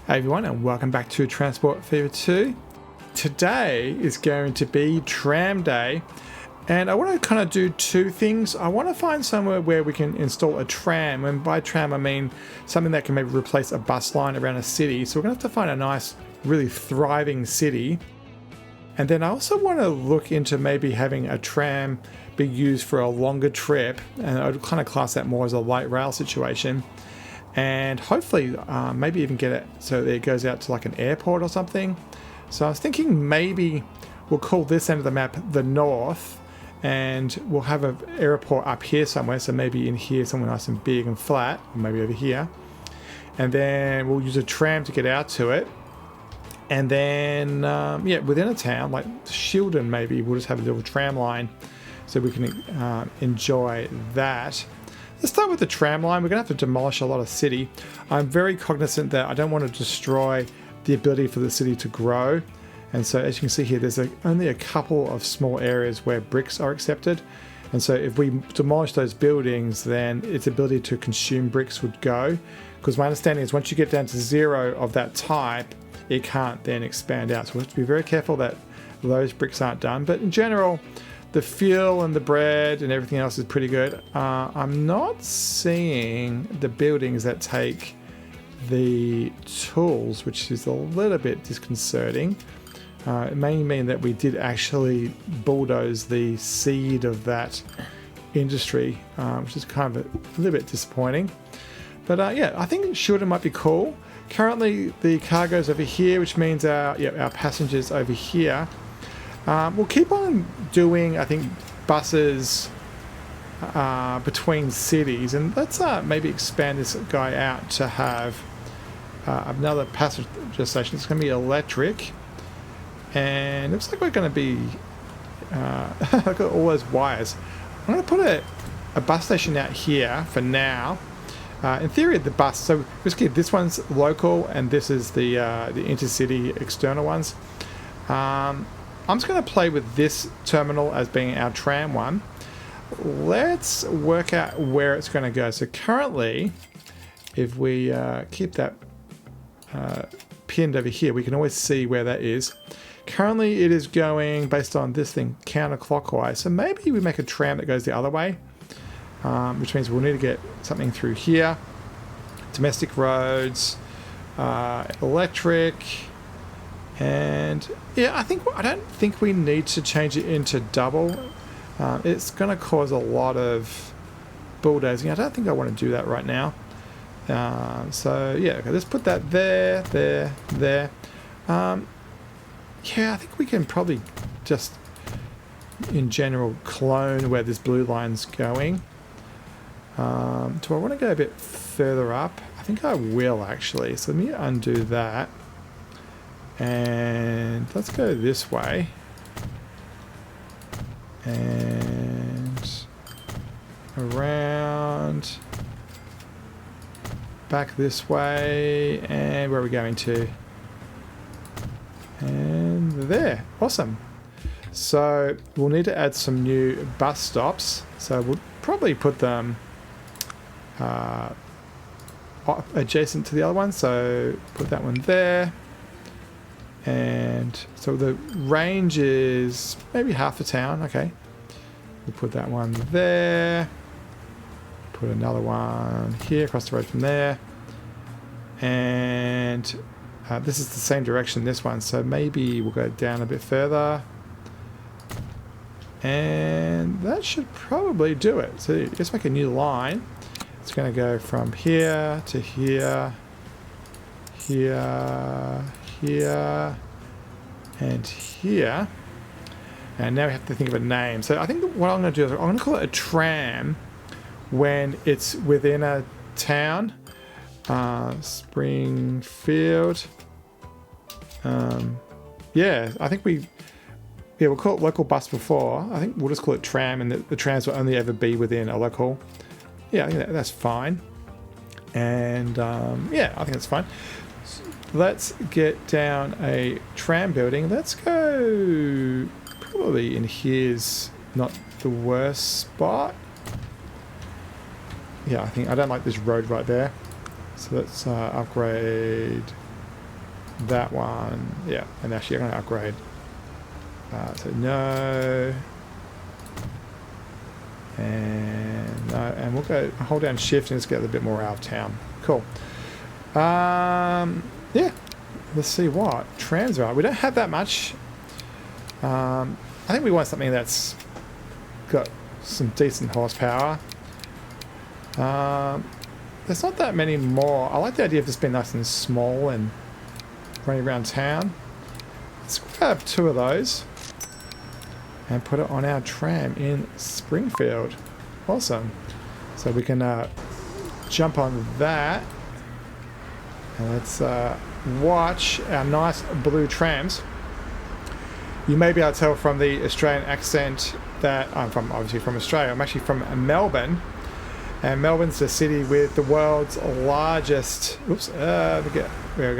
Hey everyone, and welcome back to Transport Fever 2. Today is going to be tram day, and I want to kind of do two things. I want to find somewhere where we can install a tram, and by tram I mean something that can maybe replace a bus line around a city. So we're going to have to find a nice, really thriving city. And then I also want to look into maybe having a tram be used for a longer trip, and I'd kind of class that more as a light rail situation. And hopefully maybe even get it so that it goes out to like an airport or something. So I was thinking maybe we'll call this end of the map the north, and we'll have an airport up here somewhere, so maybe in here somewhere nice and big and flat, or maybe over here. And then we'll use a tram to get out to it. And then within a town like Shildon, maybe we'll just have a little tram line so we can enjoy that. Let's start with the tram line. We're going to have to demolish a lot of city. I'm very cognizant that I don't want to destroy the ability for the city to grow. And so as you can see here, there's only a couple of small areas where bricks are accepted. And so if we demolish those buildings, then its ability to consume bricks would go. Because my understanding is once you get down to zero of that type, it can't then expand out. So we have to be very careful that those bricks aren't done. But in general, the fuel and the bread and everything else is pretty good. I'm not seeing the buildings that take the tools, which is a little bit disconcerting. It may mean that we did actually bulldoze the seed of that industry, which is kind of a little bit disappointing. But I think Shildon might be cool. Currently the cargo's over here, which means our passengers over here. We'll keep on doing, I think, buses between cities, and let's maybe expand this guy out to have another passenger station. It's going to be electric, and looks like we're going to be look at all those wires. I'm going to put a bus station out here for now. In theory, the bus. So basically, this one's local, and this is the intercity external ones. I'm just going to play with this terminal as being our tram one. Let's work out where it's going to go. So currently, if we keep that pinned over here, we can always see where that is. Currently, it is going, based on this thing, counterclockwise. So maybe we make a tram that goes the other way, which means we'll need to get something through here. Domestic roads, electric. And yeah, I don't think we need to change it into double. It's going to cause a lot of bulldozing. I don't think I want to do that right now. So yeah, okay, let's put that there. I think we can probably just, in general, clone where this blue line's going. Do I want to go a bit further up? I think I will actually. So let me undo that. And let's go this way. And around. Back this way. And where are we going to? And there. Awesome. So we'll need to add some new bus stops. So we'll probably put them adjacent to the other one. So put that one there. And so the range is maybe half the town. Okay, we'll put that one there, put another one here across the road from there, and this is the same direction, this one, so maybe we'll go down a bit further, and that should probably do it. So let's make a new line. It's going to go from here to here, here and here, and now we have to think of a name. So I think what I'm going to do is I'm going to call it a tram when it's within a town. Springfield. I think we'll call it local bus before. I think we'll just call it tram, and the trams will only ever be within a local. Yeah, I think that's fine. And I think that's fine. Let's get down a tram building. Let's go probably in here's not the worst spot. Yeah, I don't like this road right there. So let's upgrade that one. Yeah, and actually I'm going to upgrade. So no. And no, and we'll go hold down shift and just get a little bit more out of town. Cool. Yeah. Let's see what trams are. We don't have that much. I think we want something that's got some decent horsepower. There's not that many more. I like the idea of just being nice and small and running around town. Let's grab 2 of those and put it on our tram in Springfield. Awesome. So we can jump on that. And let's watch our nice blue trams. You may be able to tell from the Australian accent that I'm obviously from Australia. I'm actually from Melbourne. And Melbourne's the city with the world's largest, forget where we're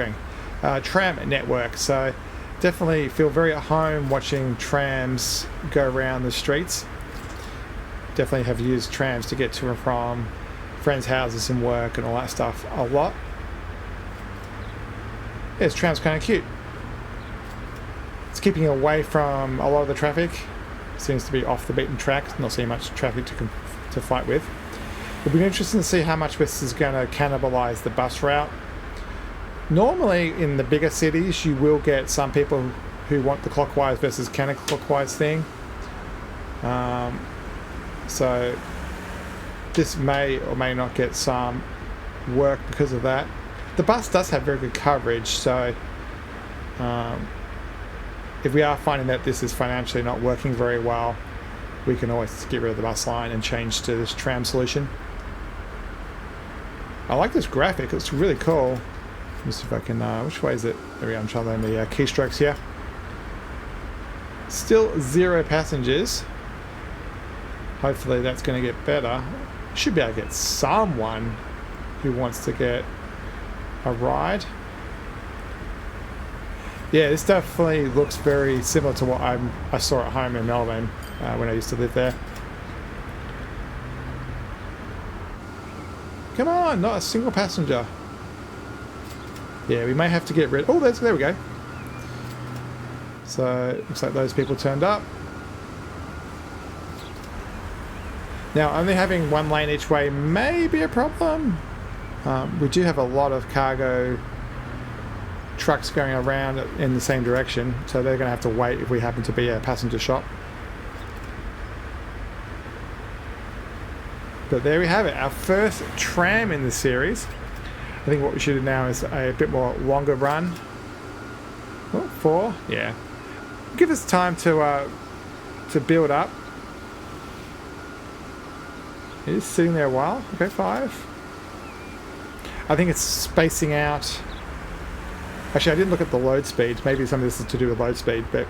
going, tram network. So definitely feel very at home watching trams go around the streets. Definitely have used trams to get to and from friends' houses and work and all that stuff a lot. Yeah, this tram's kind of cute. It's keeping away from a lot of the traffic. Seems to be off the beaten track. Not seeing much traffic to fight with. It'll be interesting to see how much this is going to cannibalize the bus route. Normally in the bigger cities you will get some people who want the clockwise versus counterclockwise thing. So this may or may not get some work because of that. The bus does have very good coverage, so if we are finding that this is financially not working very well, we can always get rid of the bus line and change to this tram solution. I like this graphic, it's really cool. Let me see if I can, which way is it? There we go, I'm trying to learn the keystrokes here. Still 0 passengers. Hopefully that's going to get better. Should be able to get someone who wants to get a ride. Yeah, this definitely looks very similar to what I saw at home in Melbourne when I used to live there. Come on, not a single passenger. Yeah, we may have to get rid. Oh, there we go. So looks like those people turned up. Now, only having 1 lane each way may be a problem. We do have a lot of cargo trucks going around in the same direction, so they're going to have to wait if we happen to be a passenger shop. But there we have it, our first tram in the series. I think what we should do now is a bit more longer run. Oh, 4, yeah. Give us time to build up. It is sitting there a while. Okay, 5. I think it's spacing out. Actually, I didn't look at the load speed. Maybe some of this is to do with load speed, but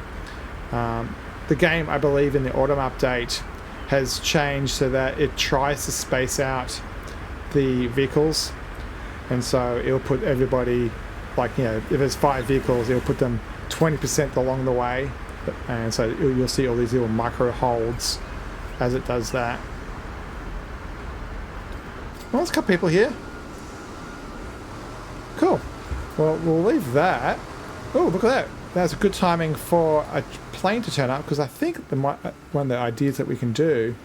the game, I believe, in the autumn update has changed so that it tries to space out the vehicles, and so it'll put everybody, like, you know, if there's 5 vehicles, it'll put them 20% along the way, and so you'll see all these little micro holds as it does that. Well, there's a couple people here. Cool. Well, we'll leave that. Oh, look at that. That's good timing for a plane to turn up, because I think one of the ideas that we can do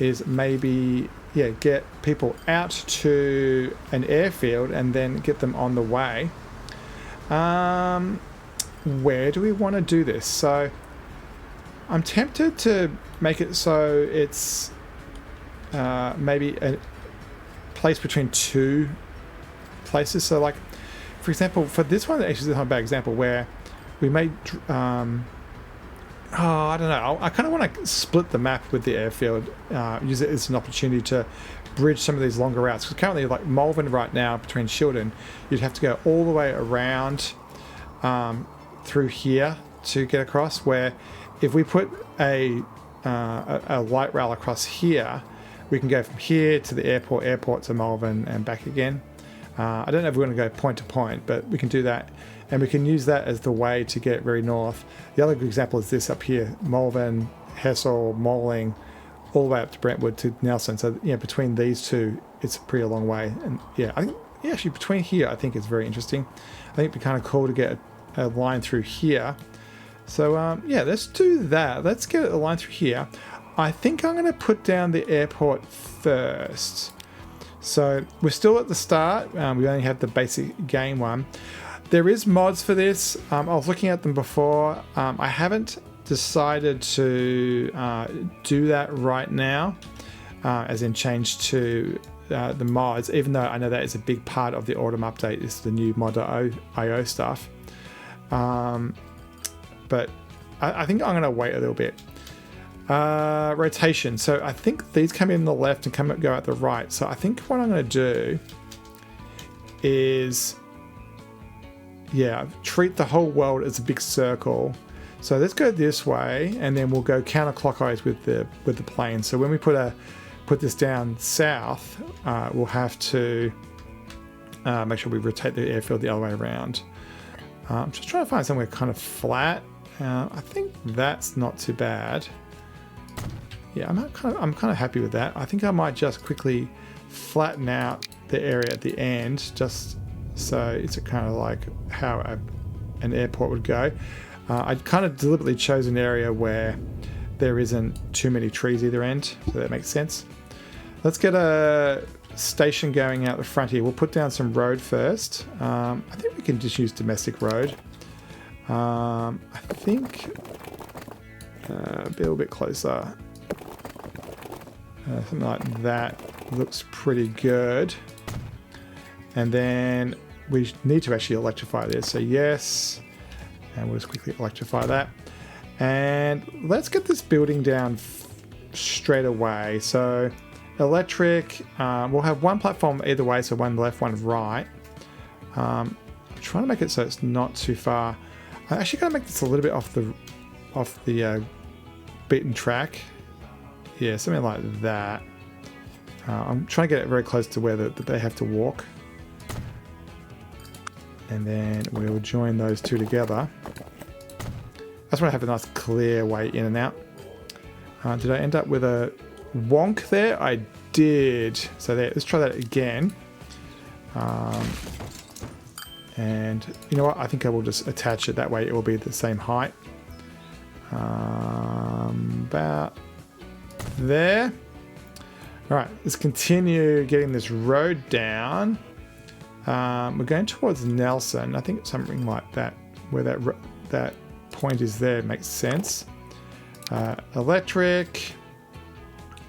is maybe, yeah, get people out to an airfield and then get them on the way. Where do we want to do this? So I'm tempted to make it so it's maybe a place between 2 places. So, like, for example, for this one, actually, this is not a bad example where we made. I don't know. I kind of want to split the map with the airfield. Use it as an opportunity to bridge some of these longer routes. Because currently, like Malvern right now, between Shildon, you'd have to go all the way around through here to get across. Where if we put a light rail across here, we can go from here to the airport to Malvern and back again. I don't know if we're going to go point to point, but we can do that, and we can use that as the way to get very north. The other good example is this up here: Malvern, Hessel, Moling, all the way up to Brentwood to Nelson. So, yeah, between these two, it's a pretty long way. And yeah, I think, yeah, actually between here I think is very interesting. I think it'd be kind of cool to get a line through here. So yeah, let's do that. Let's get a line through here. I think I'm going to put down the airport first. So we're still at the start. We only have the basic game one. There is mods for this. I was looking at them before. I haven't decided to do that right now, as in change to the mods, even though I know that is a big part of the autumn update, is the new mod.io stuff. But I think I'm going to wait a little bit. Rotation. So I think these come in the left and go out the right. So I think what I'm going to do is, yeah, treat the whole world as a big circle. So let's go this way, and then we'll go counterclockwise with the plane. So when we put this down south, we'll have to make sure we rotate the airfield the other way around. I'm just trying to find somewhere kind of flat. I think that's not too bad. Yeah, I'm kind of happy with that. I think I might just quickly flatten out the area at the end, just so it's kind of like how an airport would go. I kind of deliberately chose an area where there isn't too many trees either end, so that makes sense. Let's get a station going out the front here. We'll put down some road first. I think we can just use domestic road. I think be a little bit closer. Something like that looks pretty good. And then we need to actually electrify this. So yes, and we'll just quickly electrify that. And let's get this building down straight away. So electric, we'll have one platform either way, so one left, one right. I'm trying to make it so it's not too far. I'm actually going to make this a little bit off the beaten track. Yeah, something like that. I'm trying to get it very close to where they have to walk. And then we'll join those two together. I just want to have a nice clear way in and out. Did I end up with a wonk there? I did. So there, let's try that again. And you know what? I think I will just attach it. That way it will be the same height. About there. All right, let's continue getting this road down. We're going towards Nelson. I think something like that, where that point is there, makes sense. Electric.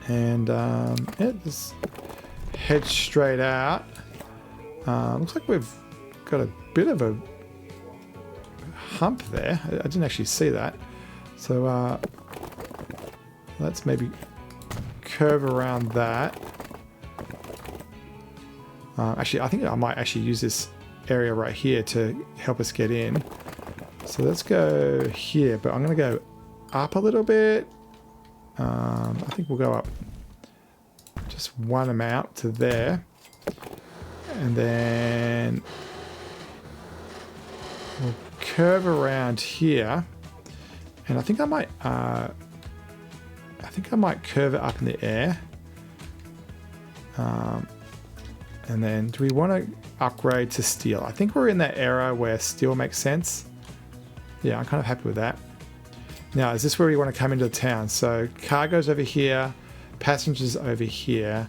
And yeah, just head straight out. Looks like we've got a bit of a hump there. I didn't actually see that. So let's maybe curve around that. Actually, I think I might actually use this area right here to help us get in. So let's go here, but I'm going to go up a little bit. I think we'll go up just one amount to there. And then we'll curve around here. And I think I might curve it up in the air. And then do we want to upgrade to steel? I think we're in that era where steel makes sense. Yeah, I'm kind of happy with that. Now, is this where we want to come into the town? So cargo's over here, passengers over here.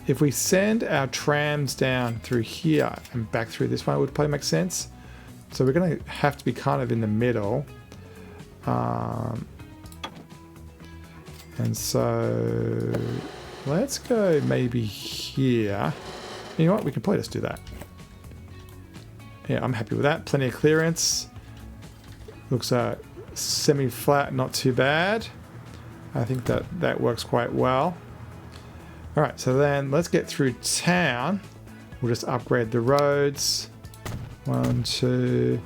If we send our trams down through here and back through this one, it would probably make sense. So we're going to have to be kind of in the middle. And so let's go maybe here. You know what? We can probably just do that. Yeah, I'm happy with that. Plenty of clearance. Looks semi-flat, not too bad. I think that works quite well. All right, so then let's get through town. We'll just upgrade the roads. 1, 2,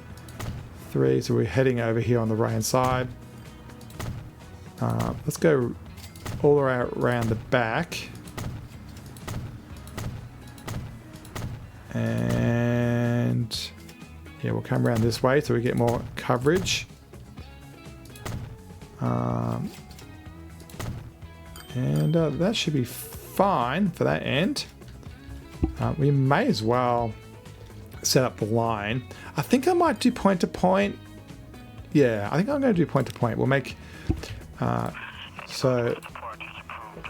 3. So we're heading over here on the right-hand side. Let's go all the way around the back. And yeah, we'll come around this way so we get more coverage. And that should be fine for that end. We may as well set up the line. I think I might do point to point. Yeah, I think I'm going to do point to point. We'll make so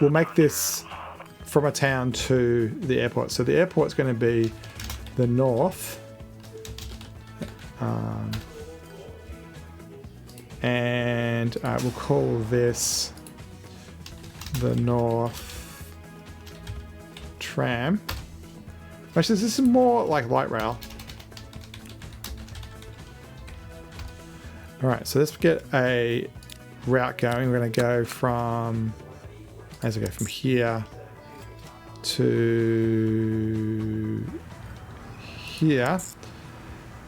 we'll make this from a town to the airport. So the airport's going to be the north, and we'll call this the North Tram. Actually, this is more like light rail. All right, so let's get a route going. We're going to go from, as we go from here to here,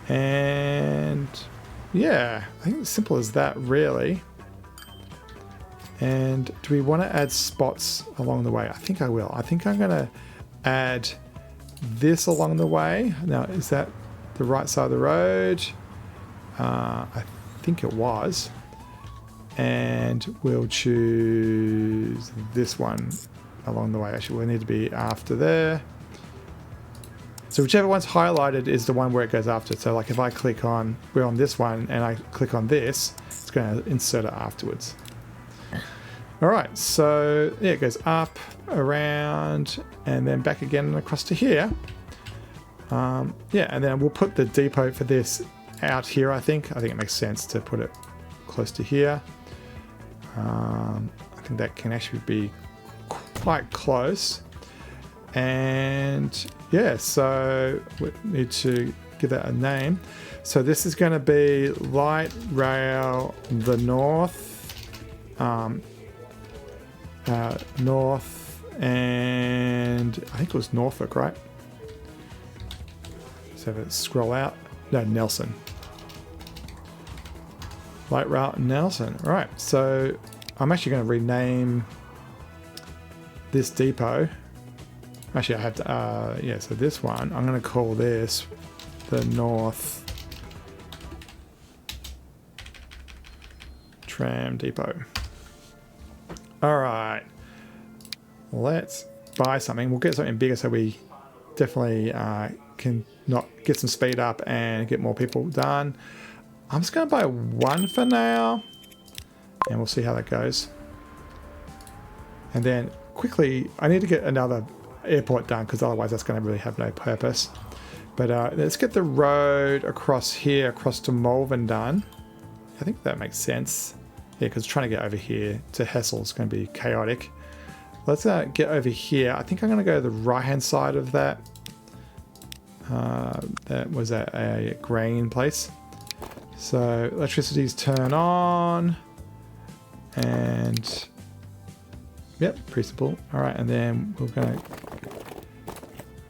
and yeah, I think it's simple as that, really. And do we want to add spots along the way? I think I will. I think I'm going to add this along the way. Now, is that the right side of the road? I think it was. And we'll choose this one along the way. Actually, we'll need to be after there. So whichever one's highlighted is the one where it goes after. So like if I click on, we're on this one, and I click on this, it's going to insert it afterwards. All right, so yeah, it goes up, around, and then back again and across to here. Yeah, and then we'll put the depot for this out here, I think. I think it makes sense to put it close to here. I think that can actually be quite close. And yeah, so we need to give that a name. So this is going to be Light Rail the North. North, and I think it was Norfolk, right? So if it's scroll out, no, Nelson. Light Rail Nelson. All right, so I'm actually going to rename this depot. Actually, I have to, yeah, so this one, I'm going to call this the North Tram Depot. All right, let's buy something. We'll get something bigger so we definitely can not get some speed up and get more people done. I'm just going to buy one for now, and we'll see how that goes. And then quickly, I need to get another airport done because otherwise that's going to really have no purpose. But let's get the road across here, across to Malvern done. I think that makes sense. Yeah, because trying to get over here to Hessel is going to be chaotic. Let's get over here. I think I'm going to go to the right-hand side of that. That was a grain place. So electricity's turn on. And yep, pretty simple. All right, and then we're going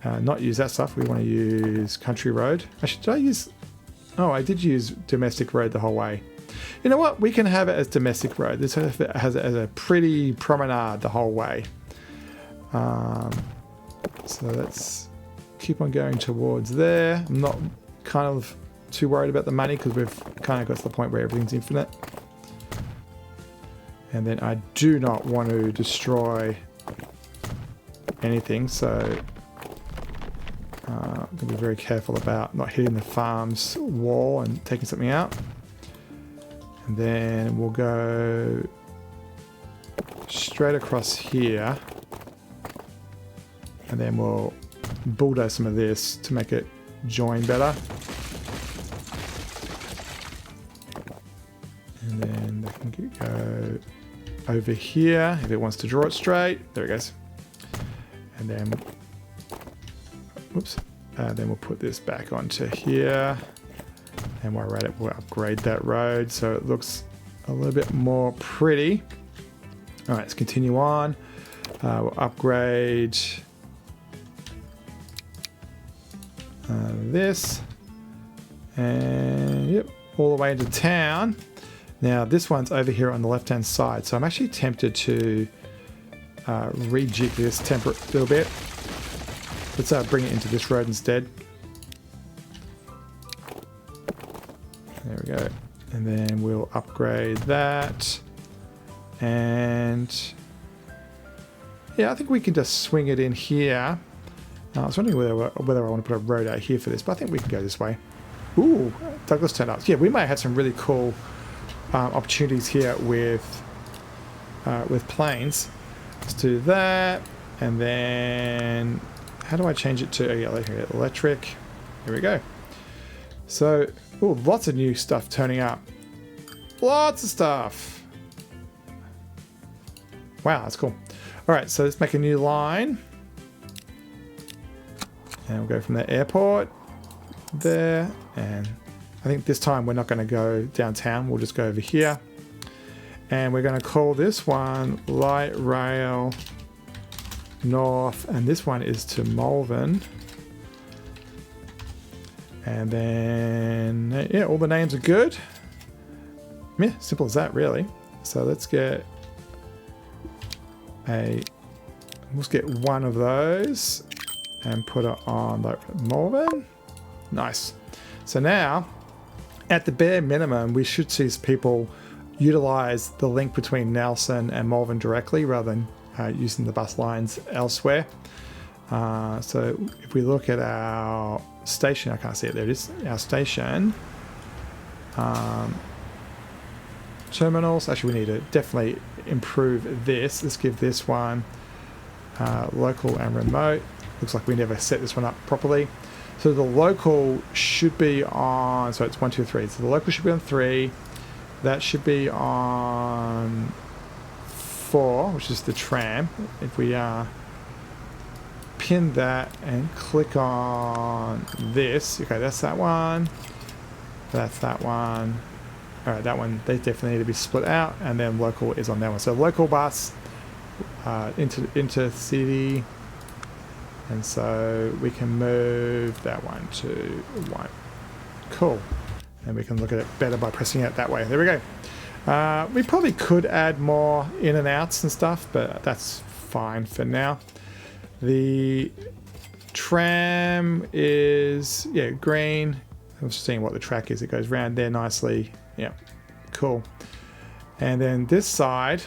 to not use that stuff. We want to use country road. Actually, did I use... Oh, I did use domestic road the whole way. You know what? We can have it as domestic road. This has it as a pretty promenade the whole way. So let's keep on going towards there. I'm not kind of too worried about the money because we've kind of got to the point where everything's infinite. And then I do not want to destroy anything, so I'm going to be very careful about not hitting the farm's wall and taking something out. And then we'll go straight across here, and then we'll bulldoze some of this to make it join better. And then they can go over here if it wants to draw it straight. There it goes. And then, whoops, then we'll put this back onto here. And while we're at it, we'll upgrade that road so it looks a little bit more pretty. All right, let's continue on. We'll upgrade this. And yep, all the way into town. Now this one's over here on the left-hand side. So I'm actually tempted to rejig this a little bit. Let's bring it into this road instead. There we go. And then we'll upgrade that. And yeah, I think we can just swing it in here. I was wondering whether I want to put a road out here for this, but I think we can go this way. Ooh, Douglas turned up. Yeah, we may have some really cool opportunities here with planes. Let's do that, and then how do I change it to electric? Here we go. So, ooh, lots of new stuff turning up. Lots of stuff. Wow, that's cool. All right, so let's make a new line. And we'll go from the airport there. And I think this time we're not going to go downtown. We'll just go over here. And we're going to call this one Light Rail North. And this one is to Malvern. And then, yeah, all the names are good. Yeah, simple as that, really. So let's get let's get one of those and put it on like Malvern. Nice. So now, at the bare minimum, we should see people utilize the link between Nelson and Malvern directly rather than using the bus lines elsewhere. So if we look at our station, I can't see it, there it is, our station. Terminals, actually we need to definitely improve this. Let's give this one local and remote. Looks like we never set this one up properly. So the local should be on, so it's 1, 2, 3. So the local should be on 3. That should be on 4, which is the tram. If we pin that and click on this, okay, that's that one. That's that one. All right, that one, they definitely need to be split out, and then local is on that one. So local bus, intercity, and so we can move that one to 1. Cool. And we can look at it better by pressing it that way. There we go. We probably could add more in and outs and stuff, but that's fine for now. The tram is, yeah, green. I'm just seeing what the track is. It goes round there nicely. Yeah, cool. And then this side,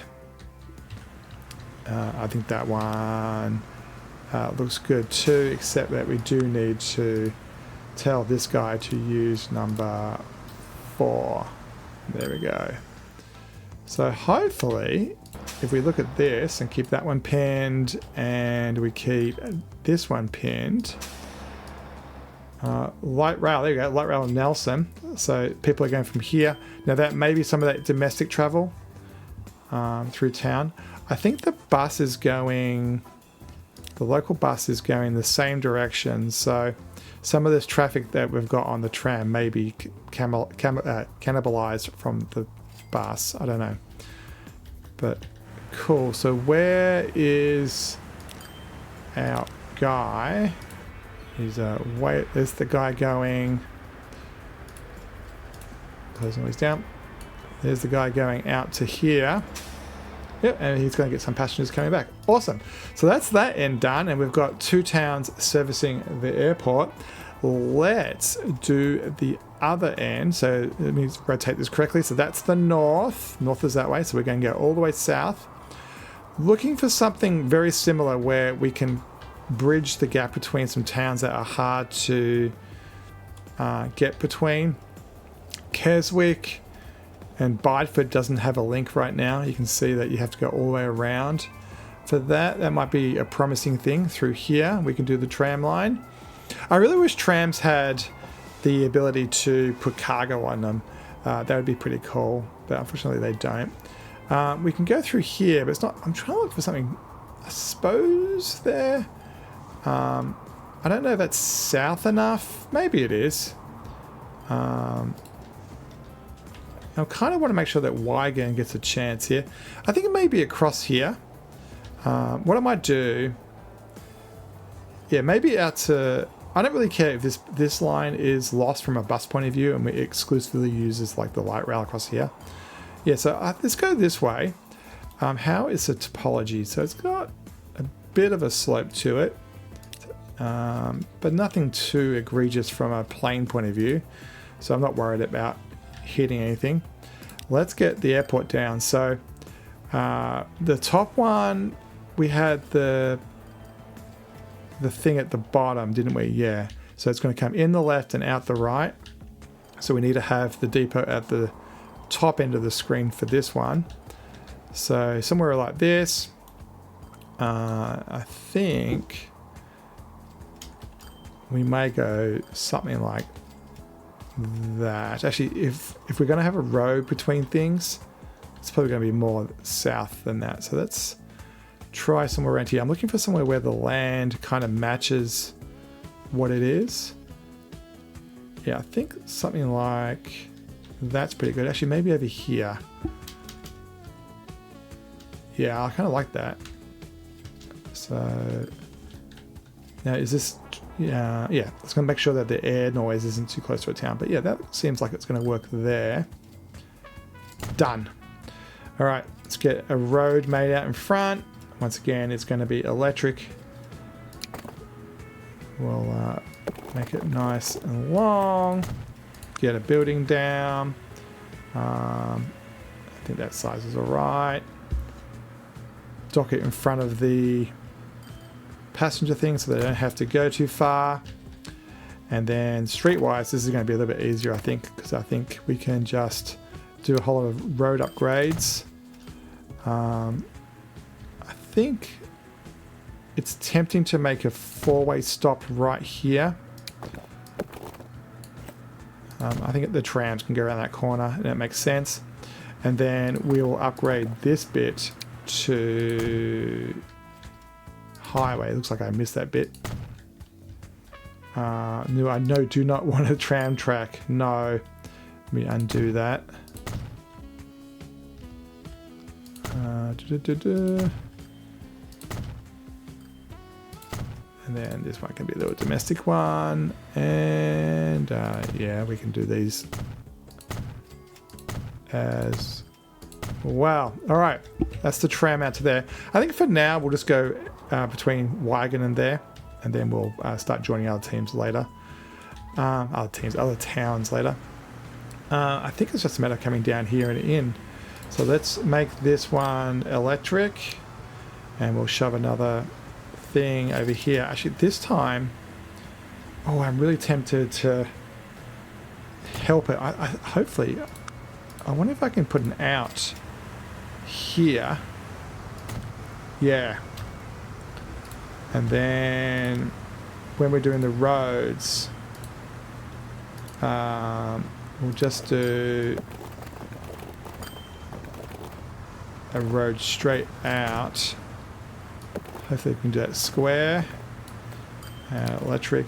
I think that one looks good too, except that we do need to tell this guy to use number 4. There we go. So hopefully, if we look at this and keep that one pinned, and we keep this one pinned, light rail, there you go, light rail in Nelson. So people are going from here. Now that may be some of that domestic travel through town. I think the bus is going, the local bus is going the same direction. So some of this traffic that we've got on the tram may be cannibalized from the bus. I don't know. But cool. So where is our guy? He's wait, there's the guy going, closing all these down. There's the guy going out to here. Yep, and he's going to get some passengers coming back. Awesome. So that's that end done, and we've got 2 towns servicing the airport. Let's do the other end. So let me rotate this correctly. So that's the north. North is that way. So we're going to go all the way south. Looking for something very similar where we can bridge the gap between some towns that are hard to get between. Keswick and Bideford doesn't have a link right now. You can see that you have to go all the way around. For that might be a promising thing through here. We can do the tram line. I really wish trams had the ability to put cargo on them. That would be pretty cool, but unfortunately they don't. We can go through here, but it's not. I'm trying to look for something, I suppose, there. I don't know if that's south enough. Maybe it is. I kind of want to make sure that Wygan gets a chance here. I think it may be across here. What I might do, yeah, maybe out to, I don't really care if this line is lost from a bus point of view and we exclusively uses like the light rail across here. Yeah, so let's go this way. How is the topology? So it's got a bit of a slope to it, but nothing too egregious from a plane point of view. So I'm not worried about hitting anything. Let's get the airport down. So the top one, we had the the thing at the bottom, didn't we? Yeah. So it's going to come in the left and out the right. So we need to have the depot at the top end of the screen for this one. So somewhere like this. I think we may go something like that. Actually, if we're going to have a road between things, it's probably going to be more south than that. So let's try somewhere around here. I'm looking for somewhere where the land kind of matches what it is. Yeah, I think something like that's pretty good. Actually, maybe over here. Yeah, I kind of like that. So now is this, yeah, it's going to make sure that the air noise isn't too close to a town. But yeah, that seems like it's going to work there. Done. All right, let's get a road made out in front. Once again, it's going to be electric. We'll make it nice and long. Get a building down. I think that size is all right. Dock it in front of the passenger thing so they don't have to go too far. And then streetwise, this is going to be a little bit easier, I think, because I think we can just do a whole lot of road upgrades. I think it's tempting to make a four-way stop right here. I think the trams can go around that corner and it makes sense. And then we'll upgrade this bit to highway. It looks like I missed that bit. No, I do not want a tram track. No. Let me undo that. And then this one can be a little domestic one. And yeah, we can do these as well. All right, that's the tram out to there. I think for now we'll just go between Wigan and there, and then we'll start joining other teams later. Other towns later. I think it's just a matter of coming down here and in. So let's make this one electric, and we'll shove another thing over here. Actually, this time, oh, I'm really tempted to help it. Hopefully, I wonder if I can put an out here. Yeah. And then when we're doing the roads, we'll just do a road straight out. Hopefully we can do that square. Electric,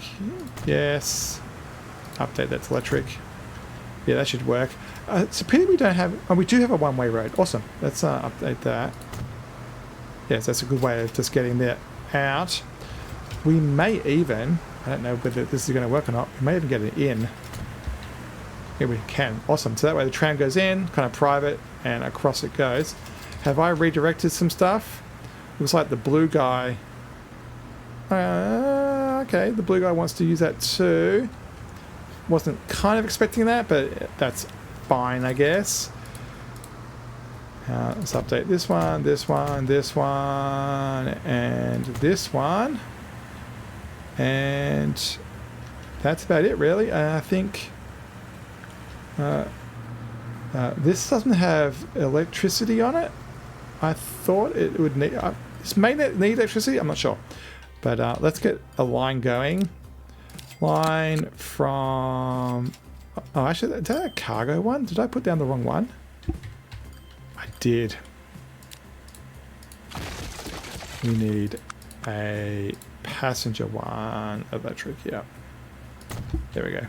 yes. Update that's electric. Yeah, that should work. It's a pity we don't have... Oh, we do have a one-way road. Awesome. Let's update that. Yes, that's a good way of just getting that out. We may even... I don't know whether this is going to work or not. We may even get it in. Yeah, we can. Awesome. So that way the tram goes in, kind of private, and across it goes. Have I redirected some stuff? Looks like the blue guy... okay, the blue guy wants to use that too. Wasn't kind of expecting that, but that's fine, I guess. Let's update this one, this one, this one, and this one. And that's about it, really. I think this doesn't have electricity on it. I thought it would need... this may need electricity, I'm not sure. But let's get a line going. Line from... Oh, actually, is that a cargo one? Did I put down the wrong one? I did. We need a passenger one, electric, yeah. There we go.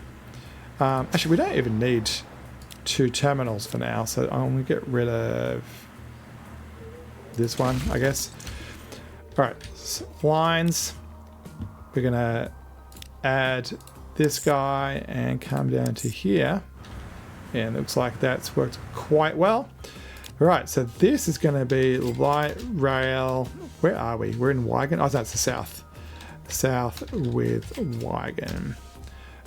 Actually, we don't even need 2 terminals for now, so I'm going to get rid of this one, I guess. All right, so lines. We're going to add this guy and come down to here. And it looks like that's worked quite well. All right, so this is going to be light rail. Where are we? We're in Wigan. Oh, that's the south. South with Wigan.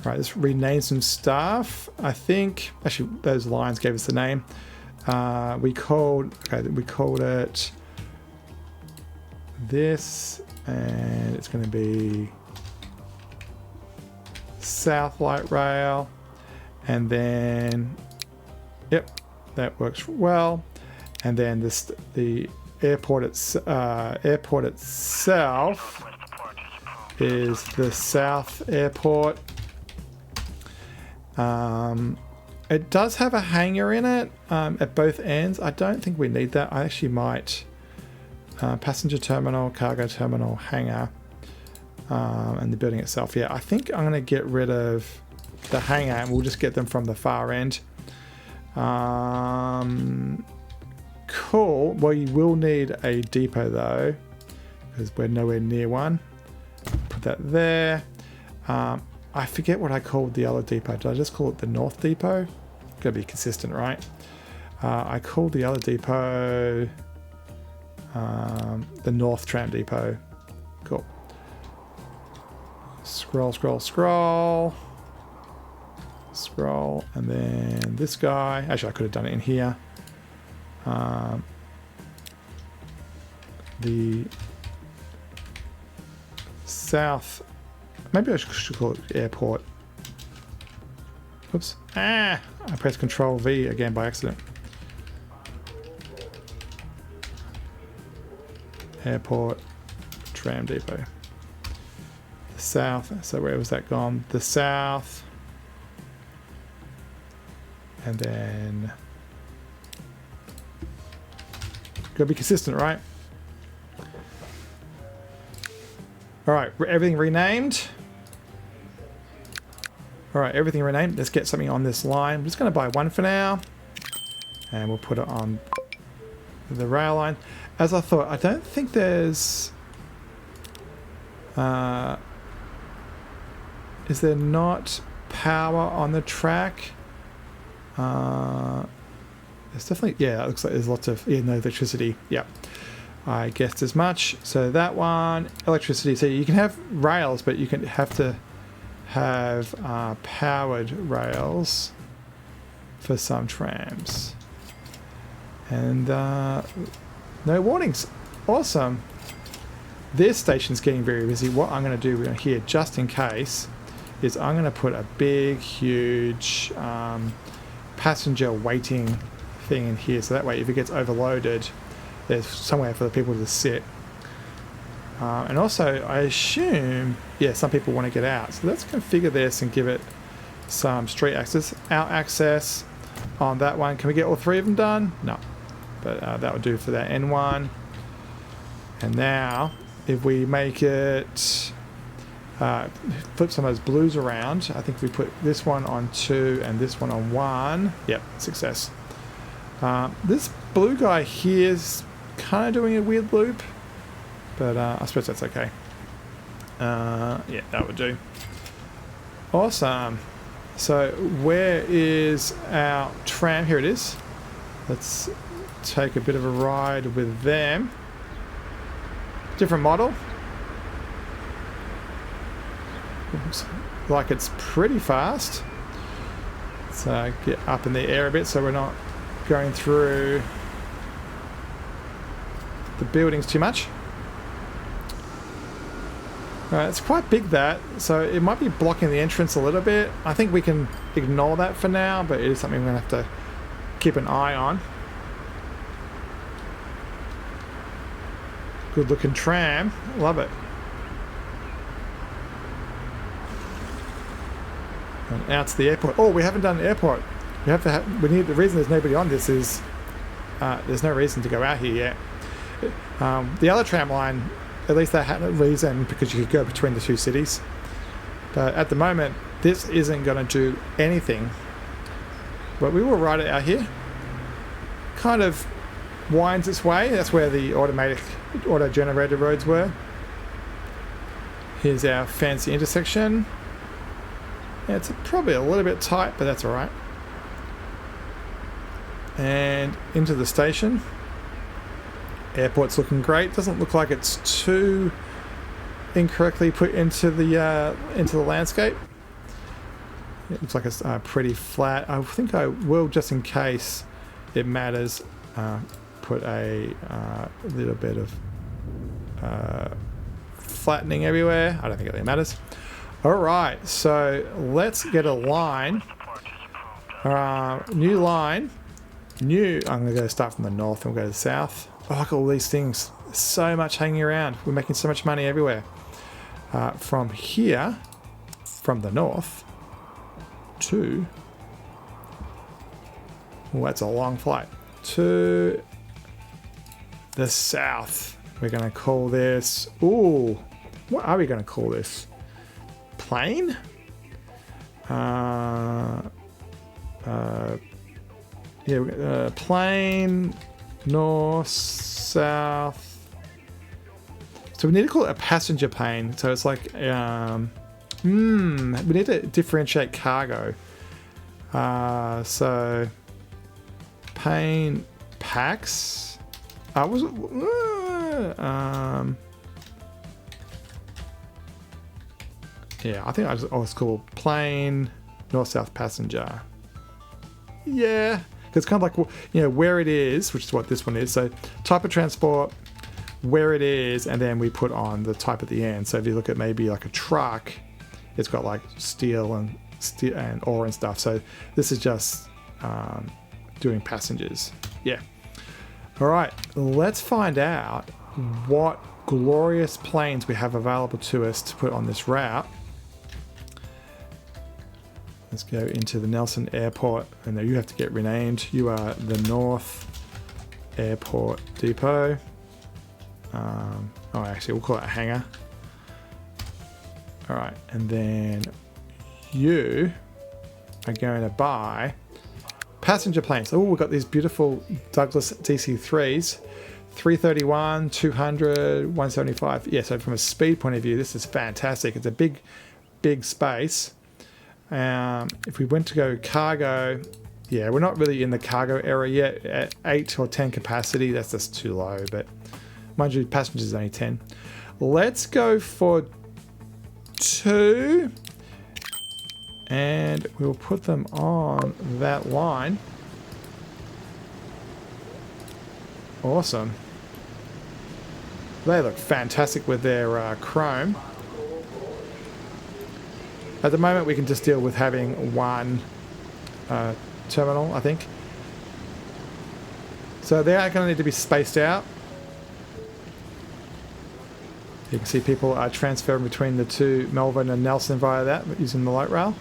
All right, let's rename some stuff. I think, actually, those lines gave us the name. We called it this And it's going to be South Light Rail. And then, yep, that works well. And then the airport itself is the South Airport. It does have a hangar in it at both ends. I don't think we need that. I actually might. Passenger terminal, cargo terminal, hangar, and the building itself. Yeah, I think I'm going to get rid of the hangar and we'll just get them from the far end. Cool. Well, you will need a depot though, because we're nowhere near one. Put that there. I forget what I called the other depot. Did I just call it the North Depot? Gotta be consistent, right? I called the other depot the North Tram Depot. Cool. Scroll, scroll, scroll. Scroll, and then this guy. Actually, I could have done it in here. The South. Maybe I should call it airport. Oops. I pressed Control V again by accident. Airport, tram depot. The South. So where was that gone? The South. And then gotta be consistent, right? All right, everything renamed. All right, everything renamed. Let's get something on this line. I'm just going to buy one for now, and we'll put it on the rail line. As I thought, I don't think there's. Is there not power on the track? There's definitely, yeah. It looks like there's lots of no electricity. Yep, I guessed as much. So that one, electricity. So you can have rails, but you can have to have powered rails for some trams. And no warnings. Awesome. This station's getting very busy. What I'm going to do here, just in case, is I'm going to put a big, huge passenger waiting thing in here. So that way, if it gets overloaded, there's somewhere for the people to sit. And also, I assume, yeah, some people want to get out. So let's configure this and give it some street access. Out access on that one. Can we get all three of them done? No. But that would do for that N1. And now, if we make it, flip some of those blues around. I think we put this one on 2 and this one on 1. Yep, success. This blue guy here is kind of doing a weird loop. But I suppose that's okay. Yeah, that would do. Awesome. So where is our tram? Here it is. Let's take a bit of a ride with them. Different model. Looks like it's pretty fast. Let's get up in the air a bit so we're not going through the buildings too much. It's quite big, that, so it might be blocking the entrance a little bit. I think we can ignore that for now, but it is something we're going to have to keep an eye on. Good looking tram. Love it. And out to the airport. Oh, we haven't done the airport. We have to have, we need, the reason there's nobody on this is there's no reason to go out here yet. The other tram line, at least that had a reason, because you could go between the two cities. But at the moment, this isn't going to do anything. But we will ride it out here. Kind of winds its way. That's where the auto-generated roads were. Here's our fancy intersection. Yeah, it's probably a little bit tight, but that's alright. And into the station. Airport's looking great. Doesn't look like it's too incorrectly put into the landscape. It looks like it's pretty flat. I think I will, just in case it matters, put a little bit of flattening everywhere. I don't think it really matters. Alright, so let's get a line. New line. I'm going to go start from the north and we'll go to the south. Oh, look at all these things. There's so much hanging around. We're making so much money everywhere. From here, from the north to... Oh, that's a long flight. To the south. We're going to call this... Ooh, what are we going to call this? Plane? Plane, north, south. So we need to call it a passenger plane. So it's like, we need to differentiate cargo. So plane packs. Was it? Yeah, I think I was called plane, north-south passenger. Yeah, because it's kind of like, you know, where it is, which is what this one is. So type of transport, where it is, and then we put on the type at the end. So if you look at maybe like a truck, it's got like steel and ore and stuff. So this is just doing passengers. Yeah. All right, let's find out what glorious planes we have available to us to put on this route. Let's go into the Nelson Airport, and you have to get renamed. You are the North Airport Depot. Actually, we'll call it a hangar. All right, and then you are going to buy passenger planes. Oh, we've got these beautiful Douglas DC-3s. 331, 200, 175. Yeah, so from a speed point of view, this is fantastic. It's a big space. If we went to go cargo, yeah, we're not really in the cargo area yet. At 8 or 10 capacity, that's just too low. But mind you, passengers is only 10. Let's go for 2. And we'll put them on that line. Awesome. They look fantastic with their chrome. At the moment, we can just deal with having one terminal, I think. So they are going to need to be spaced out. You can see people are transferring between the two, Melbourne and Nelson, via that, using the light rail.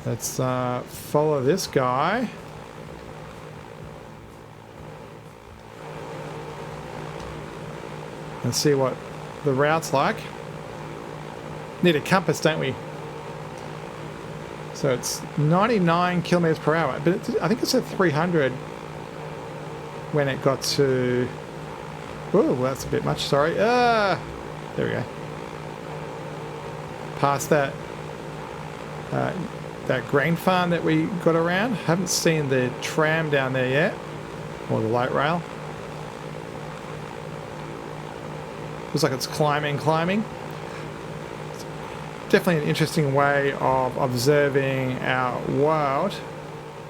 Let's follow this guy. And see what the route's like. Need a compass, don't we? So it's 99 kilometers per hour, but I think it said 300 when it got to... Oh, well, that's a bit much, sorry. There we go. Past that that grain farm that we got around. Haven't seen the tram down there yet, or the light rail. Looks like it's climbing. Definitely an interesting way of observing our world.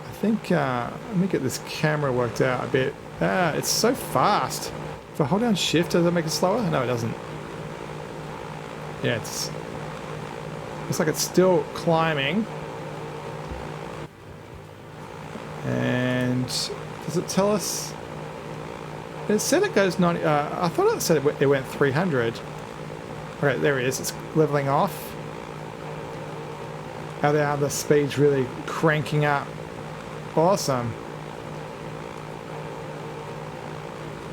I think, let me get this camera worked out a bit. It's so fast. If I hold down shift, does it make it slower? No, it doesn't. Yeah, looks like it's still climbing. And does it tell us? It said it goes 90. I thought it said it went 300. Okay, there it is. It's leveling off. Now the speed's really cranking up. Awesome.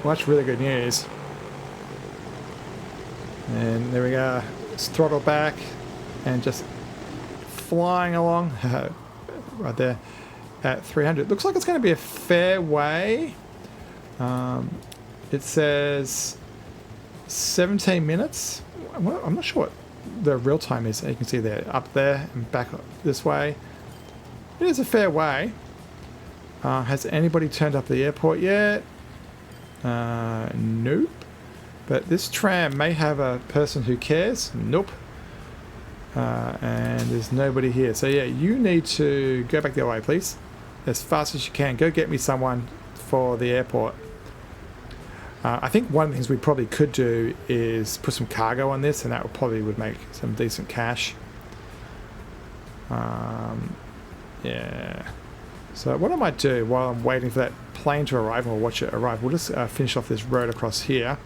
Well, that's really good news. And there we go. It's throttle back and just flying along right there at 300. Looks like it's going to be a fair way. It says 17 minutes. I'm not sure what the real time is. You can see there, up there and back this way. It is a fair way. Has anybody turned up at the airport yet? Nope. But this tram may have a person who cares. Nope. And there's nobody here. So yeah, you need to go back the other way, please. As fast as you can. Go get me someone for the airport. I think one of the things we probably could do is put some cargo on this, and that would make some decent cash. Yeah. So what I might do while I'm waiting for that plane to arrive, or watch it arrive, we'll just finish off this road across here.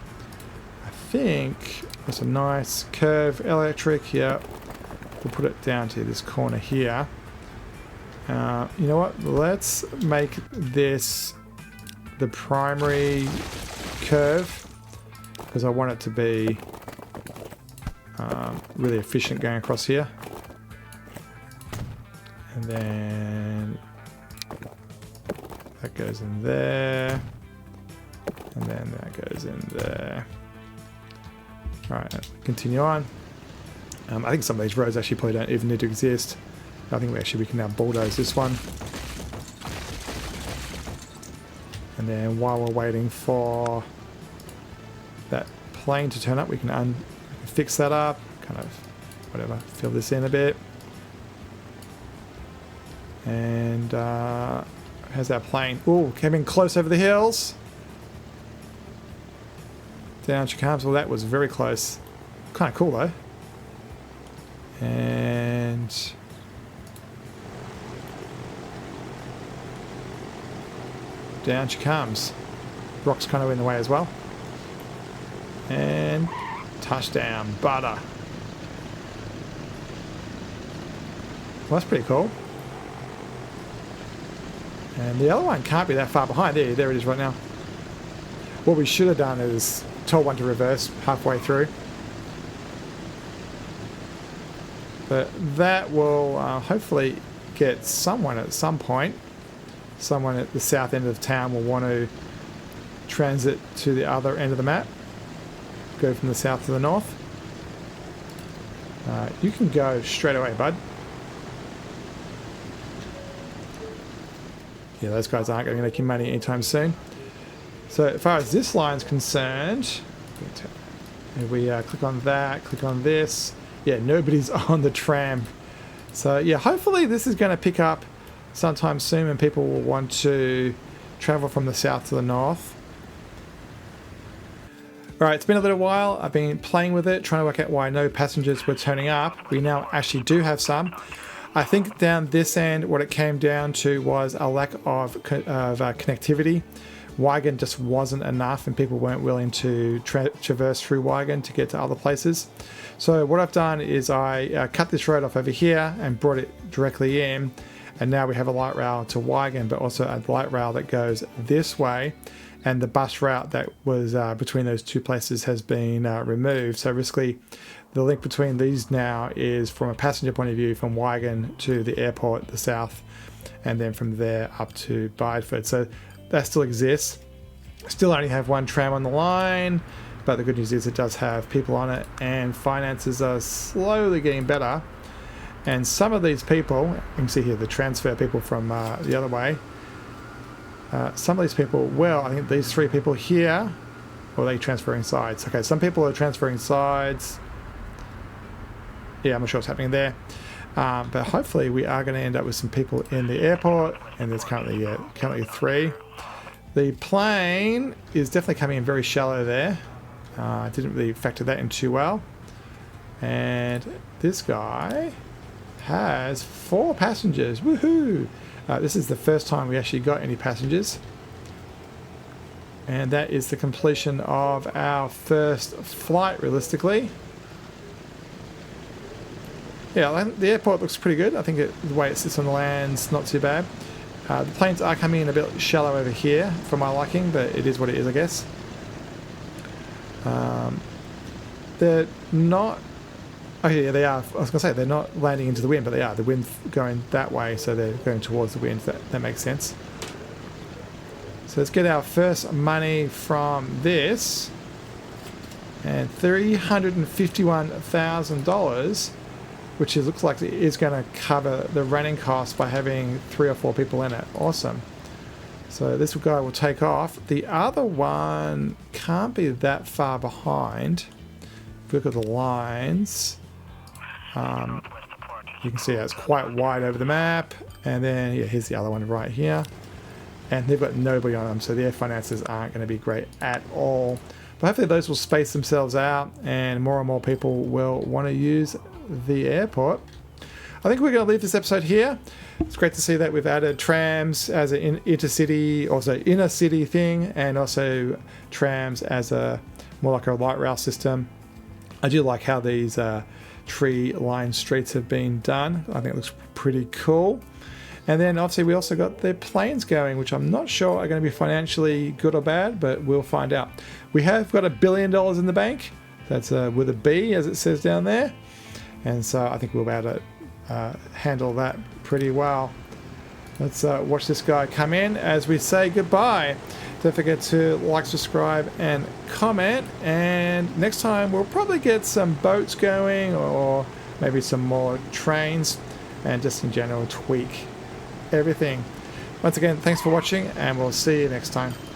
I think there's a nice curve electric. Yeah. We'll put it down to this corner here. You know what? Let's make this the primary curve, because I want it to be really efficient going across here. And then that goes in there, and then that goes in there. Alright, continue on. I think some of these roads actually probably don't even need to exist. I think we can now bulldoze this one. And then while we're waiting for that plane to turn up, we can fix that up, kind of, whatever, fill this in a bit. And how's that plane? Ooh, coming close over the hills. Down she comes. Well, that was very close. Kind of cool though. And down she comes. Rock's kind of in the way as well. And touchdown, butter. Well, that's pretty cool. And the other one can't be that far behind. There it is right now. What we should have done is told one to reverse halfway through. But that will hopefully get someone at some point. Someone at the south end of town will want to transit to the other end of the map. Go from the south to the north. You can go straight away, bud. Yeah, those guys aren't going to make you money anytime soon. So as far as this line's concerned, if we click on that, click on this, yeah, nobody's on the tram. So yeah, hopefully this is going to pick up sometime soon and people will want to travel from the south to the north. Alright, it's been a little while. I've been playing with it, trying to work out why no passengers were turning up. We now actually do have some. I think down this end, what it came down to was a lack of connectivity. Wigan just wasn't enough and people weren't willing to traverse through Wigan to get to other places. So what I've done is I cut this road off over here and brought it directly in, and now we have a light rail to Wigan, but also a light rail that goes this way, and the bus route that was between those two places has been removed. So basically the link between these now is from a passenger point of view from Wigan to the airport, the south, and then from there up to Bideford. So that still exists. Still only have one tram on the line, but the good news is it does have people on it, and finances are slowly getting better. And some of these people, you can see here the transfer people from the other way, some of these people, well, I think these three people here, or are they transferring sides? Okay, some people are transferring sides. Yeah, I'm not sure what's happening there. But hopefully we are going to end up with some people in the airport, and there's currently three. The plane is definitely coming in very shallow there. I didn't really factor that in too well. And this guy has 4 passengers. Woohoo! This is the first time we actually got any passengers. And that is the completion of our first flight, realistically. Yeah, the airport looks pretty good. I think the way it sits on the land's not too bad. The planes are coming in a bit shallow over here for my liking, but it is what it is, I guess. They're not... Oh yeah, they are. I was going to say they're not landing into the wind, but they are. The wind's going that way, so they're going towards the wind. That makes sense. So let's get our first money from this. And $351,000, which looks like it is going to cover the running costs by having 3 or 4 people in it. Awesome. So this guy will take off. The other one can't be that far behind. If we look at the lines, you can see it's quite wide over the map. And then, yeah, here's the other one right here. and they've got nobody on them, so their finances aren't going to be great at all. But hopefully those will space themselves out and more people will want to use the airport. I think we're going to leave this episode here. It's great to see that we've added trams as an intercity, also inner city thing, and also trams as a more like a light rail system. I do like how these tree-lined streets have been done. I think it looks pretty cool. And then obviously we also got the planes going, which I'm not sure are going to be financially good or bad, but we'll find out. We have got $1 billion in the bank. That's with a B, as it says down there. And so I think we'll be able to handle that pretty well. Let's watch this guy come in as we say goodbye. Don't forget to like, subscribe, and comment. And next time we'll probably get some boats going or maybe some more trains and just in general tweak everything. Once again, thanks for watching and we'll see you next time.